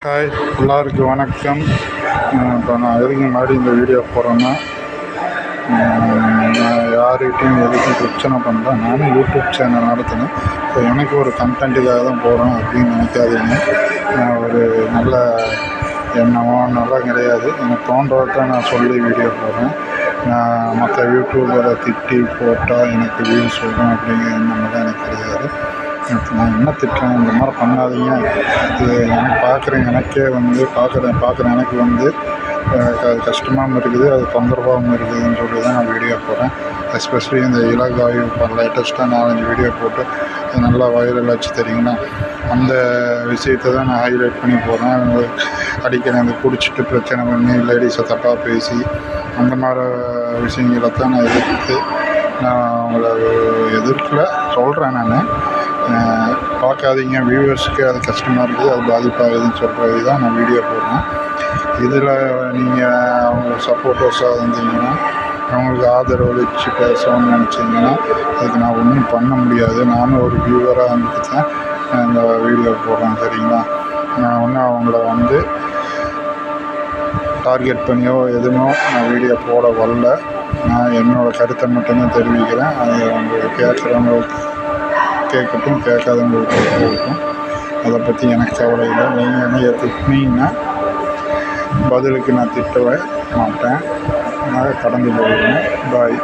Hi, எல்லாருக்கும் வணக்கம். இப்போ நான் எதுக்கு முன்னாடி இந்த வீடியோ போடுறேன்னா, நான் யார்கிட்டையும் எதுக்கும் பிரச்சனை பண்ணுறேன். நானும் யூடியூப் சேனல் நடத்தினேன். ஸோ எனக்கு ஒரு கண்டென்ட்டுக்காக தான் போகிறேன் அப்படின்னு நினைக்காதீங்க. நான் ஒரு நல்ல எண்ணமோ நல்லா கிடையாது. எனக்கு தோன்றதை நான் சொல்லி வீடியோ போடுறேன். நான் மற்ற யூடியூபரை திட்டி போட்டால் எனக்கு வியூஸ் வரும் அப்படிங்கிற எண்ணமெல்லாம் எனக்கு கிடையாது. நான் என்ன திட்டுறேன், இந்த மாதிரி பண்ணாதீங்க, இது எனக்கு எனக்கே பார்க்குற எனக்கு கஷ்டமாகவும் இருக்குது, அது தொந்தரவாகவும் இருக்குதுன்னு சொல்லி தான் நான் வீடியோ போடுறேன். எஸ்பெஷலி இந்த இலகாயு இப்போ லேட்டஸ்ட்டாக 4-5 வீடியோ போட்டு அது நல்லா வைரல் ஆச்சு தெரியுங்களா. அந்த விஷயத்தை தான் நான் ஹைலைட் பண்ணி போடுறேன். அடிக்கடி அந்த குடிச்சிட்டு பிரச்சனை பண்ணி லேடிஸை தப்பாக பேசி அந்த மாதிரி விஷயங்களை தான் நான் நான் அவங்கள எதிர்க்கல சொல்கிறேன். நான் பார்க்காதீங்க, வியூவர்ஸுக்கு அது கஷ்டமாக இருக்குது, அது பாதிப்பாகுதுன்னு சொல்கிறது தான் நான் வீடியோ போடுறேன். இதில் நீங்கள் அவங்க சப்போர்ட்டர்ஸாக இருந்தீங்கன்னா, அவங்களுக்கு ஆதரவு வச்சு பேசணும்னு நினச்சிங்கன்னா அதுக்கு நான் ஒன்றும் பண்ண முடியாது. நானும் ஒரு வியூவராக இருந்துட்டு தான் இந்த வீடியோ போடுறேன், சரிங்களா. நான் ஒன்றும் அவங்கள டார்கெட் பண்ணியோ எதுவும் நான் வீடியோ போட வரல. நான் என்னோடய கருத்தை மட்டும்தான் தெரிவிக்கிறேன். அது அவங்க கேட்குறவங்களுக்கு கேட்கட்டும், கேட்காதவங்களுக்கு போகட்டும். அதை பற்றி எனக்கு கவலை இல்லை. நீங்கள் என்னைய திட்டினீங்கன்னா பதிலுக்கு நான் திட்டவே மாட்டேன். நான் கடந்து போகிறேன். பாய்.